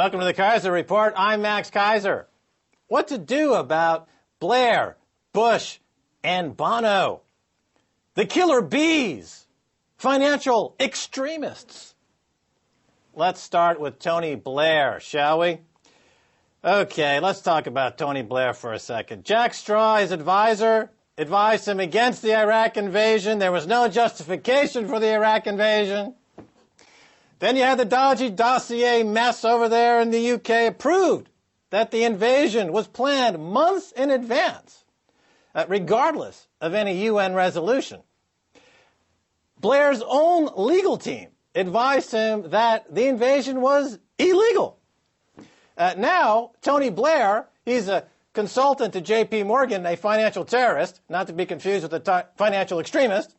Welcome to the Keiser Report. I'm Max Keiser. What to do about Blair, Bush, and Bono? The killer bees, financial extremists. Let's start with Tony Blair, shall we? Okay, let's talk about Tony Blair for a second. Jack Straw, his advisor, advised him against the Iraq invasion. There was no justification for the Iraq invasion. Then you had the dodgy dossier mess over there in the UK approved that the invasion was planned months in advance, regardless of any UN resolution. Blair's own legal team advised him that the invasion was illegal. Now, Tony Blair, he's a consultant to J.P. Morgan, a financial terrorist, not to be confused with a financial extremist.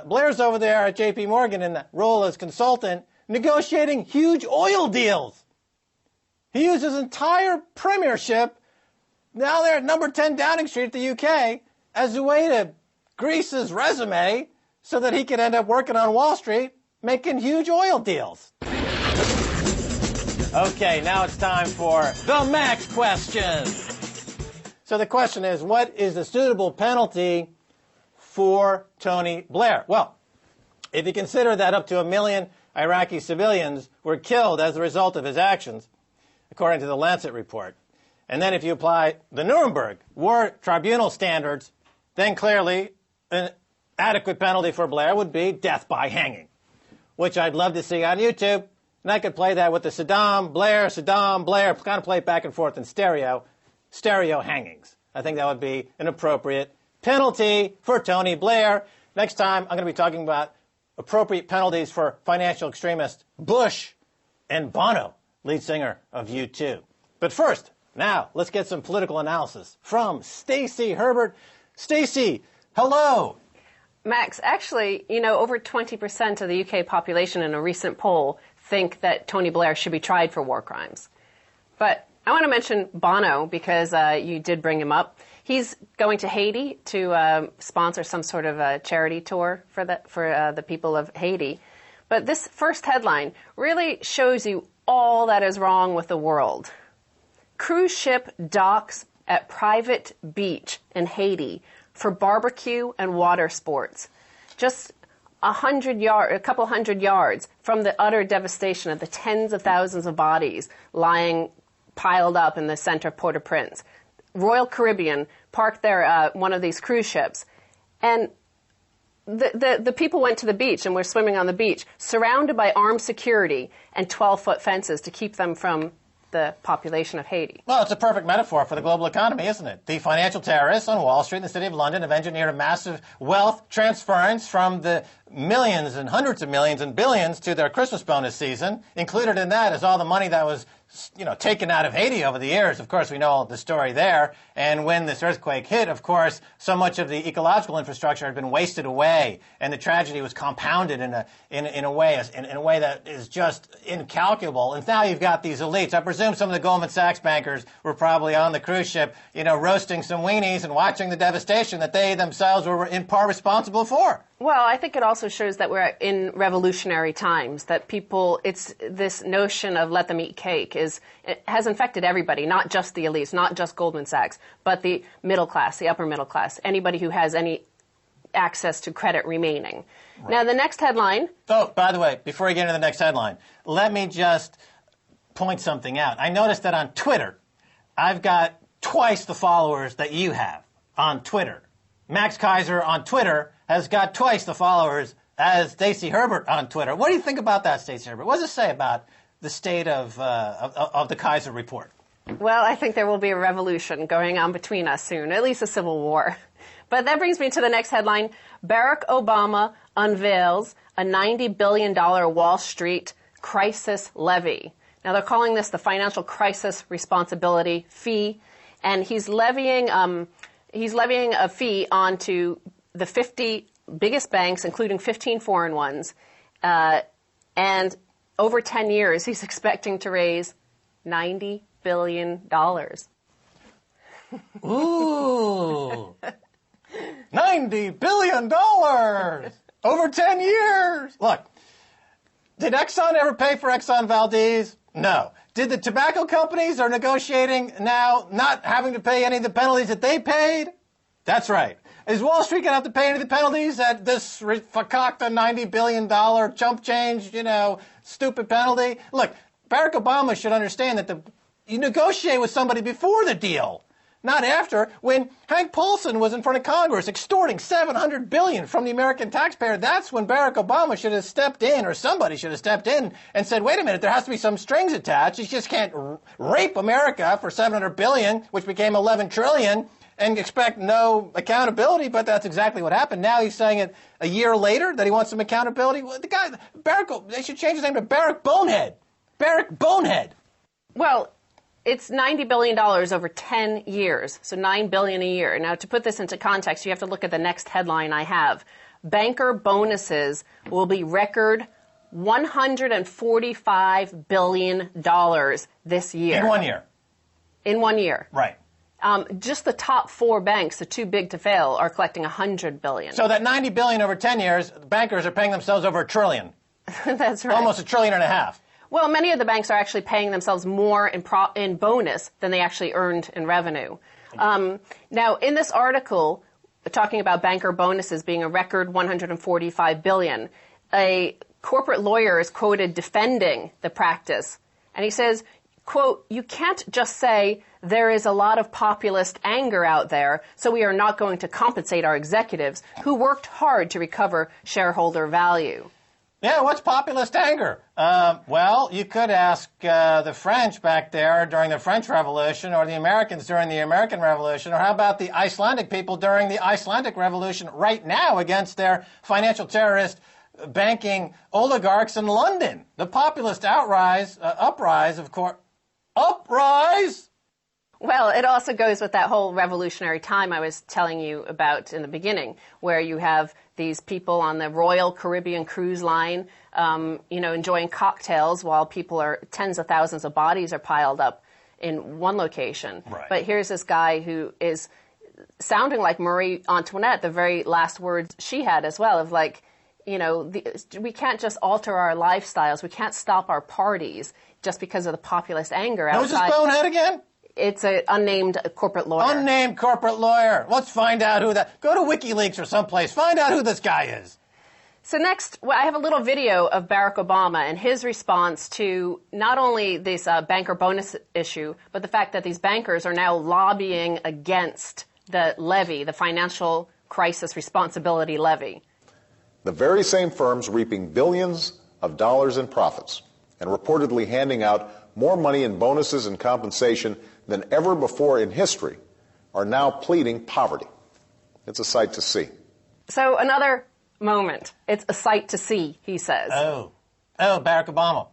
Blair's over there at J.P. Morgan in the role as consultant, negotiating huge oil deals. He used his entire premiership, now they're at number 10 Downing Street at the UK, as a way to grease his resume so that he could end up working on Wall Street, making huge oil deals. Okay, now it's time for the Max question. So the question is, what is the suitable penalty for Tony Blair? Well, if you consider that up to 1 million Iraqi civilians were killed as a result of his actions, according to the Lancet report, and then if you apply the Nuremberg War Tribunal standards, then clearly an adequate penalty for Blair would be death by hanging, which I'd love to see on YouTube. And I could play that with the Saddam, Blair, kind of play it back and forth in stereo hangings. I think that would be an appropriate penalty for Tony Blair. Next time, I'm going to be talking about appropriate penalties for financial extremist Bush and Bono, lead singer of U2. But first, now, let's get some political analysis from Stacy Herbert. Stacy, hello. Max, actually, over 20% of the UK population in a recent poll think that Tony Blair should be tried for war crimes. But I want to mention Bono because you did bring him up. He's going to Haiti to sponsor some sort of a charity tour for the people of Haiti. But this first headline really shows you all that is wrong with the world. Cruise ship docks at private beach in Haiti for barbecue and water sports. Just a couple hundred yards from the utter devastation of the tens of thousands of bodies lying piled up in the center of Port-au-Prince. Royal Caribbean parked there one of these cruise ships, and the people went to the beach and were swimming on the beach, surrounded by armed security and 12-foot fences to keep them from the population of Haiti. Well, it's a perfect metaphor for the global economy, isn't it? The financial terrorists on Wall Street in the City of London have engineered a massive wealth transference from the millions and hundreds of millions and billions to their Christmas bonus season. Included in that is all the money that was taken out of Haiti over the years. Of course, we know the story there. And when this earthquake hit, of course, so much of the ecological infrastructure had been wasted away, and the tragedy was compounded in a way that is just incalculable. And now you've got these elites. I presume some of the Goldman Sachs bankers were probably on the cruise ship, roasting some weenies and watching the devastation that they themselves were in part responsible for. Well, I think it also shows that we're in revolutionary times, that it's this notion of let them eat cake it has infected everybody, not just the elites, not just Goldman Sachs, but the middle class, the upper middle class, anybody who has any access to credit remaining. Right. Now, the next headline. Oh, by the way, before we get into the next headline, let me just point something out. I noticed that on Twitter, I've got twice the followers that you have on Twitter. Max Keiser on Twitter has got twice the followers as Stacy Herbert on Twitter. What do you think about that, Stacy Herbert? What does it say about the state of the Keiser Report? Well, I think there will be a revolution going on between us soon, at least a civil war. But that brings me to the next headline. Barack Obama unveils a $90 billion Wall Street crisis levy. Now, they're calling this the Financial Crisis Responsibility Fee, and he's levying a fee onto the 50 biggest banks, including 15 foreign ones, and over 10 years, he's expecting to raise $90 billion. Ooh, $90 billion over 10 years. Look, did Exxon ever pay for Exxon Valdez? No. Did the tobacco companies are negotiating now not having to pay any of the penalties that they paid? That's right. Is Wall Street going to have to pay any of the penalties at this fakakta $90 billion chump change, stupid penalty? Look, Barack Obama should understand that you negotiate with somebody before the deal, not after. When Hank Paulson was in front of Congress extorting $700 billion from the American taxpayer, that's when Barack Obama should have stepped in, or somebody should have stepped in and said, wait a minute, there has to be some strings attached. You just can't rape America for $700 billion, which became $11 trillion, and expect no accountability. But that's exactly what happened. Now he's saying it a year later that he wants some accountability. Well, they should change his name to Barack Bonehead. Barack Bonehead. Well, it's $90 billion over 10 years, so $9 billion a year. Now, to put this into context, you have to look at the next headline I have. Banker bonuses will be record $145 billion this year. In 1 year. In 1 year. Right. Just the top 4 banks, the too big to fail, are collecting $100 billion. So that $90 billion over 10 years, bankers are paying themselves over $1 trillion. That's right. Almost $1.5 trillion. Well, many of the banks are actually paying themselves more in bonus than they actually earned in revenue. Now, in this article, talking about banker bonuses being a record $145 billion, a corporate lawyer is quoted defending the practice. And he says, quote, "You can't just say there is a lot of populist anger out there, so we are not going to compensate our executives who worked hard to recover shareholder value." Yeah, what's populist anger? Well, you could ask the French back there during the French Revolution, or the Americans during the American Revolution, or how about the Icelandic people during the Icelandic Revolution right now against their financial terrorist banking oligarchs in London. The populist uprise, of course. Uprise? Well, it also goes with that whole revolutionary time I was telling you about in the beginning, where you have these people on the Royal Caribbean cruise line, enjoying cocktails while tens of thousands of bodies are piled up in one location. Right. But here's this guy who is sounding like Marie Antoinette, the very last words she had as well, of like, we can't just alter our lifestyles. We can't stop our parties just because of the populist anger outside. Who's this bonehead again? It's an unnamed corporate lawyer. Unnamed corporate lawyer. Let's find out who that... Go to WikiLeaks or someplace. Find out who this guy is. So next, I have a little video of Barack Obama and his response to not only this banker bonus issue, but the fact that these bankers are now lobbying against the levy, the financial crisis responsibility levy. The very same firms reaping billions of dollars in profits and reportedly handing out more money in bonuses and compensation than ever before in history are now pleading poverty. It's a sight to see. So another moment. It's a sight to see, he says. Oh, Barack Obama.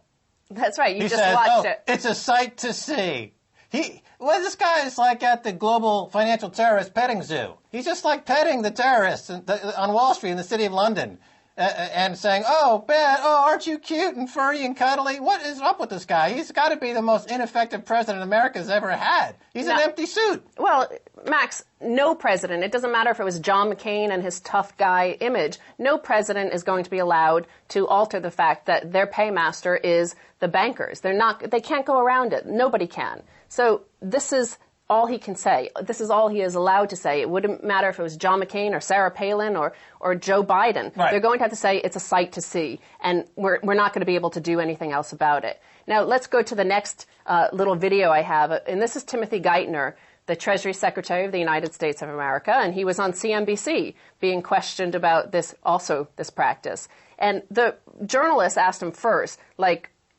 That's right. You He just says, watched it. It's a sight to see. This guy is like at the global financial terrorist petting zoo. He's just like petting the terrorists on Wall Street in the city of London. And saying, aren't you cute and furry and cuddly? What is up with this guy? He's got to be the most ineffective president America's ever had. He's an empty suit. Well, Max, no president, it doesn't matter if it was John McCain and his tough guy image, no president is going to be allowed to alter the fact that their paymaster is the bankers. They can't go around it. Nobody can. So this is all he can say. This is all he is allowed to say. It wouldn't matter if it was John McCain or Sarah Palin or Joe Biden. Right. They're going to have to say it's a sight to see, and we're not going to be able to do anything else about it. Now, let's go to the next little video I have, and this is Timothy Geithner, the Treasury Secretary of the United States of America, and he was on CNBC being questioned about this practice. And the journalist asked him first,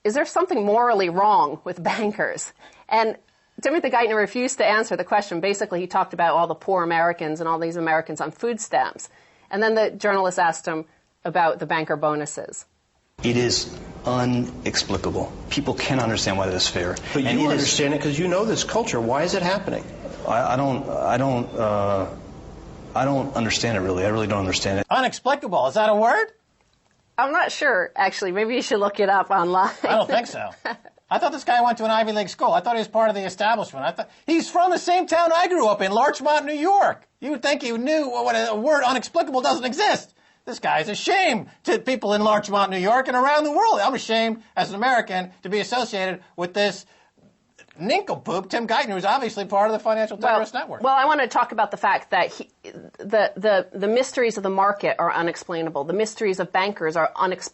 is there something morally wrong with bankers? And Timothy Geithner refused to answer the question. Basically, he talked about all the poor Americans and all these Americans on food stamps. And then the journalist asked him about the banker bonuses. It is inexplicable. People can't understand why that is fair. But you understand it because you know this culture. Why is it happening? I don't understand it really. I really don't understand it. Unexplicable. Is that a word? I'm not sure, actually. Maybe you should look it up online. I don't think so. I thought this guy went to an Ivy League school. I thought he was part of the establishment. I thought he's from the same town I grew up in, Larchmont, New York. You would think he knew what a word unexplicable doesn't exist. This guy is a shame to people in Larchmont, New York, and around the world. I'm ashamed as an American to be associated with this nincompoop, Tim Geithner, who's obviously part of the financial terrorist network. Well, I want to talk about the fact that the mysteries of the market are unexplainable. The mysteries of bankers are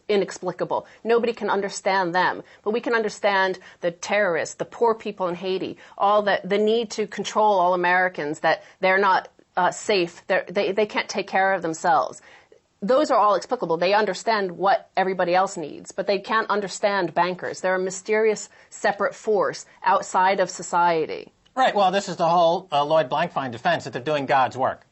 inexplicable. Nobody can understand them. But we can understand the terrorists, the poor people in Haiti, all the need to control all Americans, that they're not safe, they can't take care of themselves. Those are all explicable. They understand what everybody else needs, but they can't understand bankers. They're a mysterious, separate force outside of society. Right. Well, this is the whole Lloyd Blankfein defense, that they're doing God's work,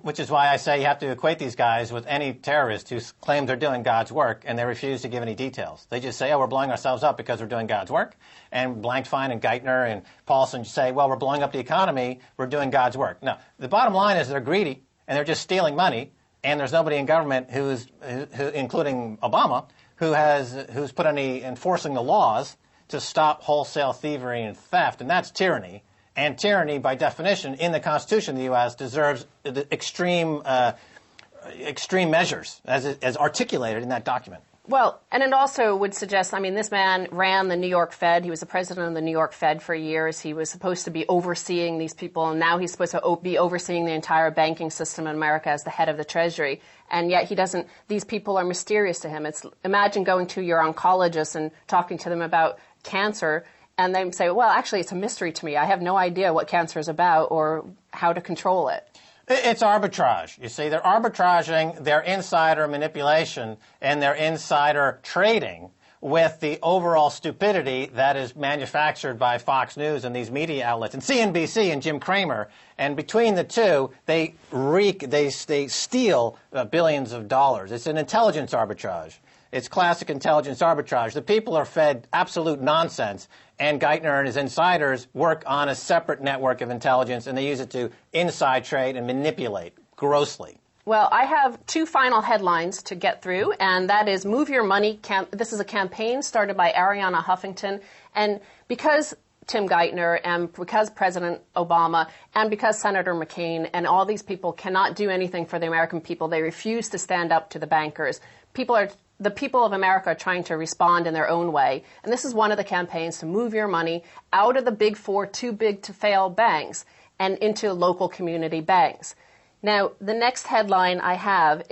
which is why I say you have to equate these guys with any terrorist who claim they're doing God's work, and they refuse to give any details. They just say, oh, we're blowing ourselves up because we're doing God's work. And Blankfein and Geithner and Paulson say, well, we're blowing up the economy, we're doing God's work. No, the bottom line is they're greedy, and they're just stealing money. And there's nobody in government who, including Obama, who's put any enforcing the laws to stop wholesale thievery and theft, and that's tyranny. And tyranny, by definition, in the Constitution of the U.S., deserves the extreme measures, as articulated in that document. Well, and it also would suggest, I mean, this man ran the New York Fed. He was the president of the New York Fed for years. He was supposed to be overseeing these people, and now he's supposed to be overseeing the entire banking system in America as the head of the Treasury. And yet he doesn't, these people are mysterious to him. Imagine going to your oncologist and talking to them about cancer, and they say, well, actually, it's a mystery to me. I have no idea what cancer is about or how to control it. It's arbitrage. You see, they're arbitraging their insider manipulation and their insider trading with the overall stupidity that is manufactured by Fox News and these media outlets and CNBC and Jim Cramer. And between the two, they steal billions of dollars. It's an intelligence arbitrage. It's classic intelligence arbitrage. The people are fed absolute nonsense, and Geithner and his insiders work on a separate network of intelligence, and they use it to inside trade and manipulate grossly. Well, I have two final headlines to get through, and that is Move Your Money. This is a campaign started by Arianna Huffington, and because Tim Geithner and because President Obama and because Senator McCain and all these people cannot do anything for the American people, they refuse to stand up to the bankers. The people of America are trying to respond in their own way, and this is one of the campaigns to move your money out of the big four, too big to fail banks and into local community banks. Now, the next headline I have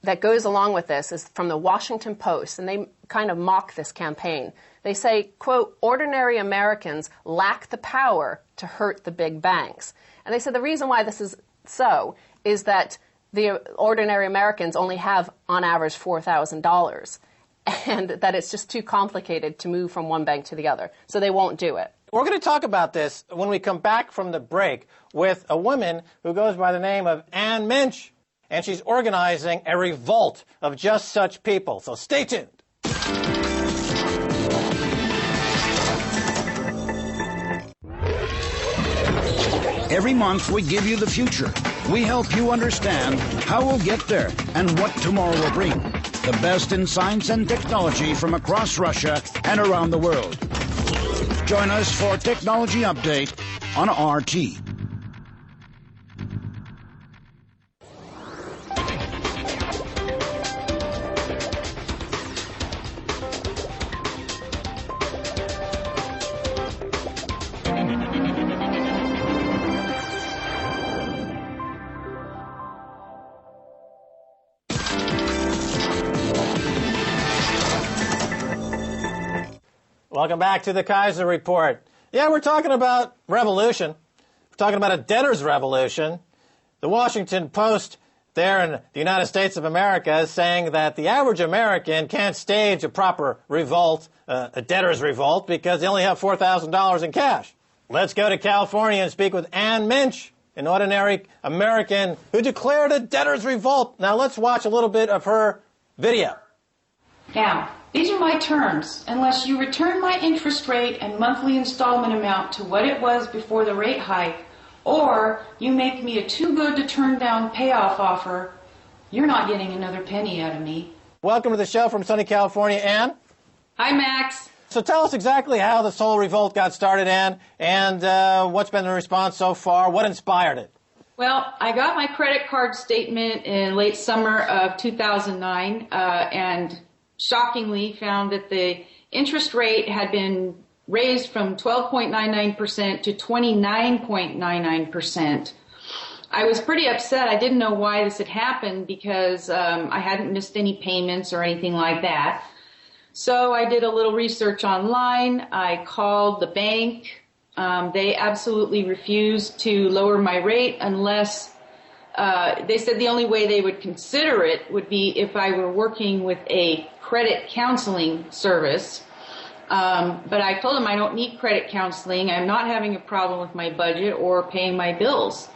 that goes along with this is from the Washington Post, and they kind of mock this campaign. They say, quote, ordinary Americans lack the power to hurt the big banks. And they said the reason why this is so is that the ordinary Americans only have, on average, $4,000, and that it's just too complicated to move from one bank to the other, so they won't do it. We're going to talk about this when we come back from the break with a woman who goes by the name of Ann Minch, and she's organizing a revolt of just such people, so stay tuned. Every month, we give you the future. We help you understand how we'll get there and what tomorrow will bring. The best in science and technology from across Russia and around the world. Join us for Technology Update on RT. Welcome back to the Keiser Report. Yeah, we're talking about revolution. We're talking about a debtor's revolution. The Washington Post there in the United States of America is saying that the average American can't stage a proper revolt, a debtor's revolt, because they only have $4,000 in cash. Let's go to California and speak with Ann Minch, an ordinary American who declared a debtor's revolt. Now let's watch a little bit of her video. Now, these are my terms. Unless you return my interest rate and monthly installment amount to what it was before the rate hike, or you make me a too good to turn down payoff offer, you're not getting another penny out of me. Welcome to the show from sunny California, Ann. Hi, Max. So tell us exactly how this whole revolt got started, Ann, and what's been the response so far? What inspired it? Well, I got my credit card statement in late summer of 2009 and shockingly found that the interest rate had been raised from 12.99% to 29.99%. I was pretty upset. I didn't know why this had happened because I hadn't missed any payments or anything like that. So I did a little research online. I called the bank. They absolutely refused to lower my rate unless they said the only way they would consider it would be if I were working with a credit counseling service. But I told them I don't need credit counseling. I'm not having a problem with my budget or paying my bills.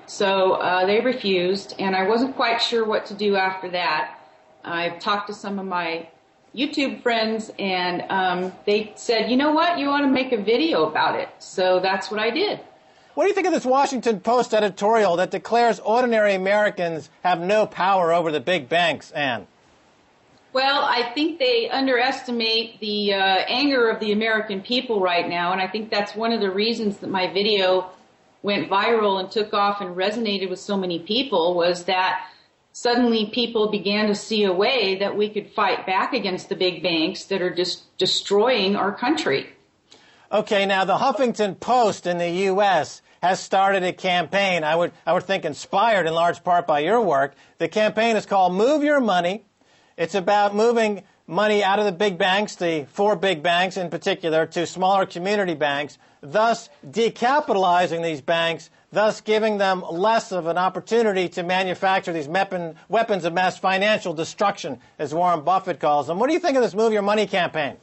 So they refused, and I wasn't quite sure what to do after that. I've talked to some of my YouTube friends, and they said, you know what, you ought to make a video about it. So that's what I did. What do you think of this Washington Post editorial that declares ordinary Americans have no power over the big banks, Ann? Well, I think they underestimate the anger of the American people right now, and I think that's one of the reasons that my video went viral and took off and resonated with so many people, was that suddenly people began to see a way that we could fight back against the big banks that are just destroying our country. Okay, now the Huffington Post in the U.S. has started a campaign, I would think inspired in large part by your work. The campaign is called Move Your Money. It's about moving money out of the big banks, the four big banks in particular, to smaller community banks, thus decapitalizing these banks, thus giving them less of an opportunity to manufacture these weapons of mass financial destruction, as Warren Buffett calls them. What do you think of this Move Your Money campaign?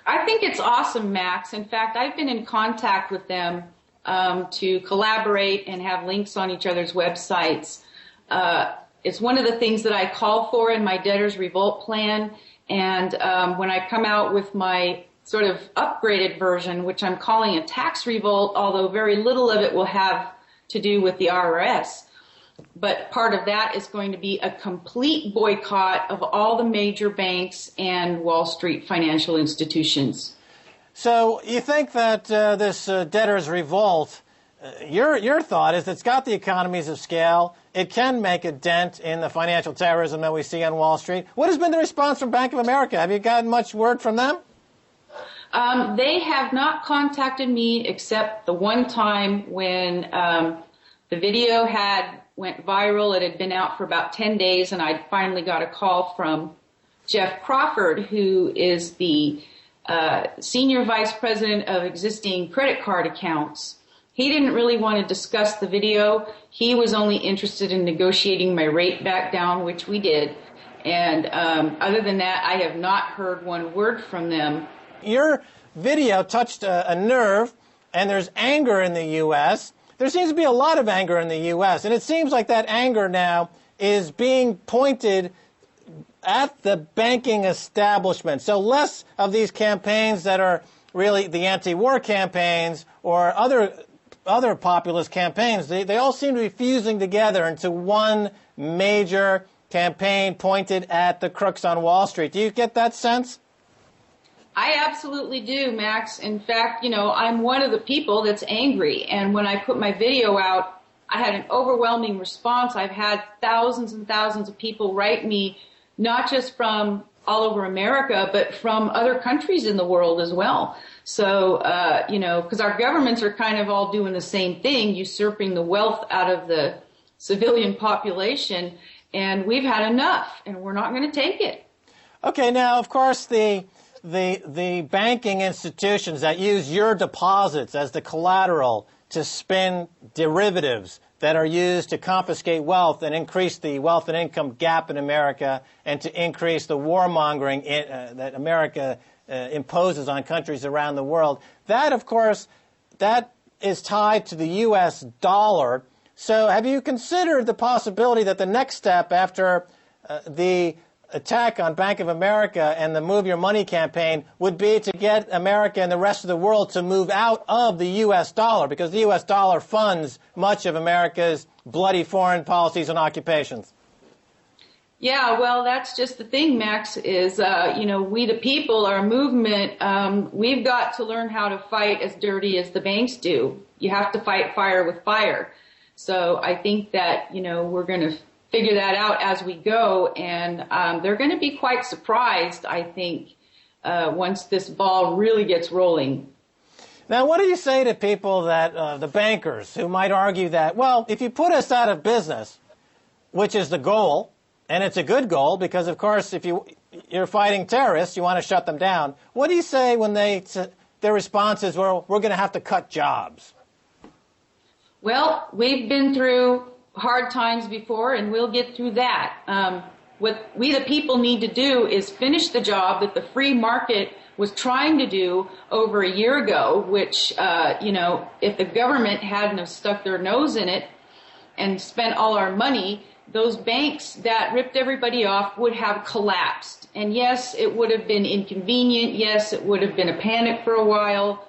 I think it's awesome, Max. In fact, I've been in contact with them to collaborate and have links on each other's websites. It's one of the things that I call for in my debtor's revolt plan. And when I come out with my sort of upgraded version, which I'm calling a tax revolt, although very little of it will have to do with the IRS. But part of that is going to be a complete boycott of all the major banks and Wall Street financial institutions. So you think that this debtor's revolt, your thought is it's got the economies of scale. It can make a dent in the financial terrorism that we see on Wall Street. What has been the response from Bank of America? Have you gotten much word from them? They have not contacted me except the one time when the video went viral. It had been out for about 10 days, and I finally got a call from Jeff Crawford, who is the Senior Vice President of existing credit card accounts. He didn't really want to discuss the video. He was only interested in negotiating my rate back down, which we did. And other than that, I have not heard one word from them. Your video touched a nerve, and there's anger in the U.S. There seems to be a lot of anger in the U.S., and it seems like that anger now is being pointed at the banking establishment. So less of these campaigns that are really the anti-war campaigns or other populist campaigns. They all seem to be fusing together into one major campaign pointed at the crooks on Wall Street. Do you get that sense? I absolutely do, Max. In fact, I'm one of the people that's angry. And when I put my video out, I had an overwhelming response. I've had thousands and thousands of people write me, not just from all over America, but from other countries in the world as well. So, because our governments are kind of all doing the same thing, usurping the wealth out of the civilian population. And we've had enough, and we're not going to take it. Okay, now, of course, the banking institutions that use your deposits as the collateral to spin derivatives that are used to confiscate wealth and increase the wealth and income gap in America and to increase the warmongering that America imposes on countries around the world. That, of course, that is tied to the U.S. dollar. So have you considered the possibility that the next step after the attack on Bank of America and the Move Your Money campaign would be to get America and the rest of the world to move out of the U.S. dollar, because the U.S. dollar funds much of America's bloody foreign policies and occupations? Yeah, well, that's just the thing, Max, is, we the people, our movement, we've got to learn how to fight as dirty as the banks do. You have to fight fire with fire. So I think that, we're going to figure that out as we go, and they're going to be quite surprised, I think, once this ball really gets rolling. Now, what do you say to people that, the bankers, who might argue that, well, if you put us out of business, which is the goal, and it's a good goal because, of course, if you're fighting terrorists, you want to shut them down. What do you say when their response is, well, we're going to have to cut jobs? Well, we've been through hard times before, and we'll get through that. What we the people need to do is finish the job that the free market was trying to do over a year ago, which, if the government hadn't have stuck their nose in it and spent all our money, those banks that ripped everybody off would have collapsed. And yes, it would have been inconvenient. Yes, it would have been a panic for a while.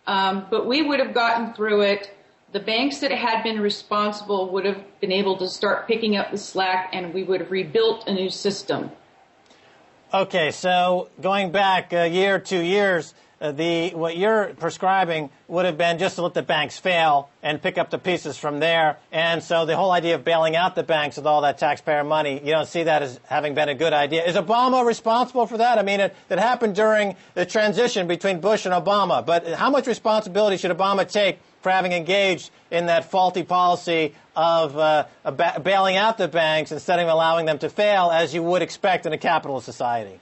But we would have gotten through it. The banks that had been responsible would have been able to start picking up the slack, and we would have rebuilt a new system. Okay, so going back a year, 2 years, what you're prescribing would have been just to let the banks fail and pick up the pieces from there. And so the whole idea of bailing out the banks with all that taxpayer money, you don't see that as having been a good idea. Is Obama responsible for that? I mean, it happened during the transition between Bush and Obama. But how much responsibility should Obama take for having engaged in that faulty policy of bailing out the banks instead of allowing them to fail, as you would expect in a capitalist society?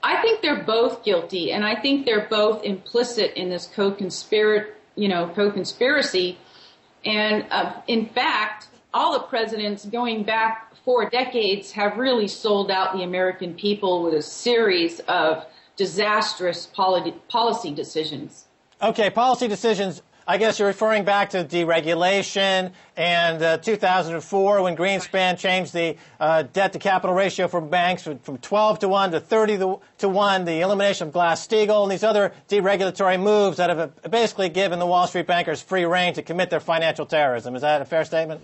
I think they're both guilty, and I think they're both implicit in this co-conspiracy. And in fact, all the presidents going back 4 decades have really sold out the American people with a series of disastrous policy decisions. Okay, policy decisions. I guess you're referring back to deregulation and 2004 when Greenspan changed the debt-to-capital ratio for banks from 12 to 1 to 30 to 1, the elimination of Glass-Steagall, and these other deregulatory moves that have basically given the Wall Street bankers free rein to commit their financial terrorism. Is that a fair statement?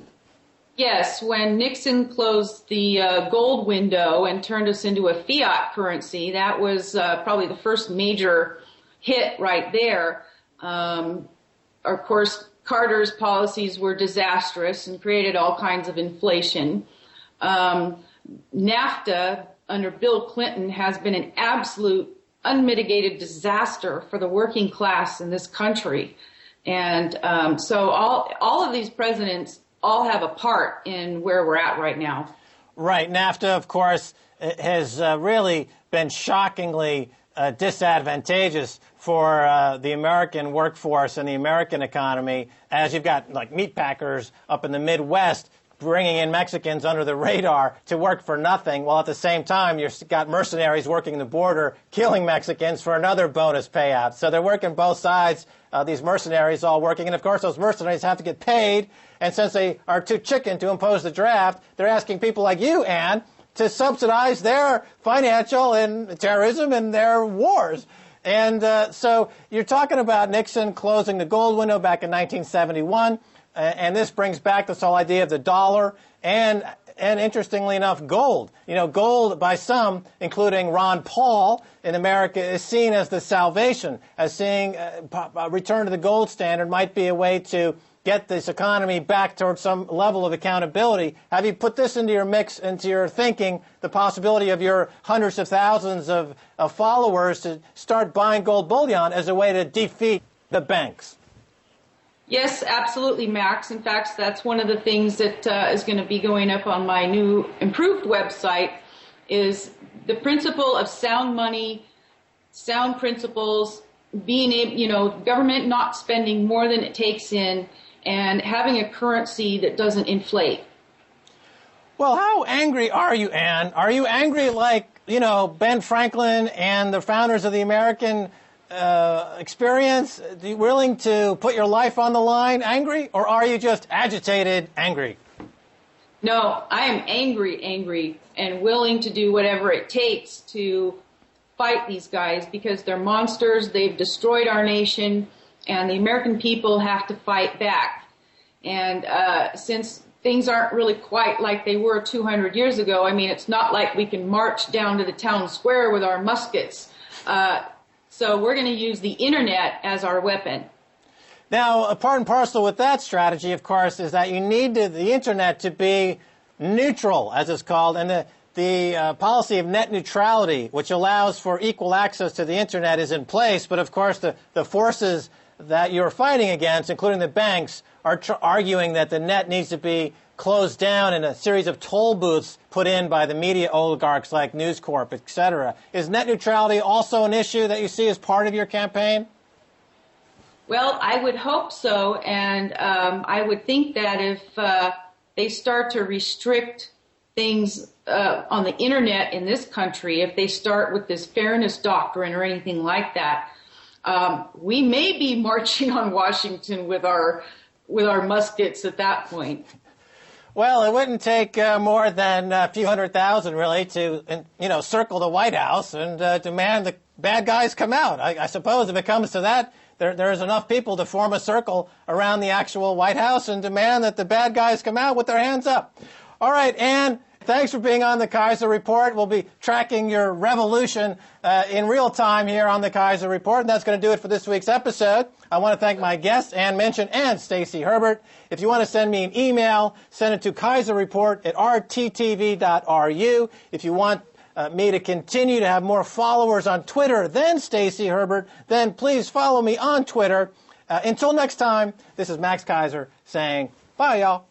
Yes, when Nixon closed the gold window and turned us into a fiat currency, that was probably the first major hit right there. Of course, Carter's policies were disastrous and created all kinds of inflation. NAFTA under Bill Clinton has been an absolute unmitigated disaster for the working class in this country. And so all of these presidents all have a part in where we're at right now. Right. NAFTA, of course, has really been shockingly disadvantageous for the American workforce and the American economy, as you've got like meat packers up in the Midwest bringing in Mexicans under the radar to work for nothing, while at the same time you've got mercenaries working the border, killing Mexicans for another bonus payout. So they're working both sides, these mercenaries all working. And, of course, those mercenaries have to get paid. And since they are too chicken to impose the draft, they're asking people like you, Ann, to subsidize their financial and terrorism and their wars. And so you're talking about Nixon closing the gold window back in 1971. And this brings back this whole idea of the dollar and interestingly enough, gold. You know, gold by some, including Ron Paul in America, is seen as the salvation, as seeing a return to the gold standard might be a way to get this economy back towards some level of accountability. Have you put this into your mix, into your thinking, the possibility of your hundreds of thousands of followers to start buying gold bullion as a way to defeat the banks? Yes, absolutely, Max. In fact, that's one of the things that is going to be going up on my new improved website, is the principle of sound money, sound principles, being able, government not spending more than it takes in, and having a currency that doesn't inflate. Well, how angry are you, Ann? Are you angry like, Ben Franklin and the founders of the American experience? Are you willing to put your life on the line, angry? Or are you just agitated, angry? No, I am angry, and willing to do whatever it takes to fight these guys, because they're monsters. They've destroyed our nation, and the American people have to fight back. And since things aren't really quite like they were 200 years ago, I mean, it's not like we can march down to the town square with our muskets. So we're going to use the internet as our weapon. Now, a part and parcel with that strategy, of course, is that you need the Internet to be neutral, as it's called, and the policy of net neutrality, which allows for equal access to the Internet, is in place. But, of course, the forces that you're fighting against, including the banks, are arguing that the net needs to be closed down and a series of toll booths put in by the media oligarchs like News Corp, etc. Is net neutrality also an issue that you see as part of your campaign? Well, I would hope so, and I would think that if they start to restrict things on the Internet in this country, if they start with this fairness doctrine or anything like that, we may be marching on Washington with our muskets at that point. Well, it wouldn't take more than a few 100,000, really, to circle the White House and demand the bad guys come out. I suppose if it comes to that, there's enough people to form a circle around the actual White House and demand that the bad guys come out with their hands up. All right, Ann, thanks for being on the Keiser Report. We'll be tracking your revolution in real time here on the Keiser Report, and that's going to do it for this week's episode. I want to thank my guests, Ann Minchin and Stacy Herbert. If you want to send me an email, send it to keiserreport@rttv.ru. If you want me to continue to have more followers on Twitter than Stacy Herbert, then please follow me on Twitter. Until next time, this is Max Keiser saying bye, y'all.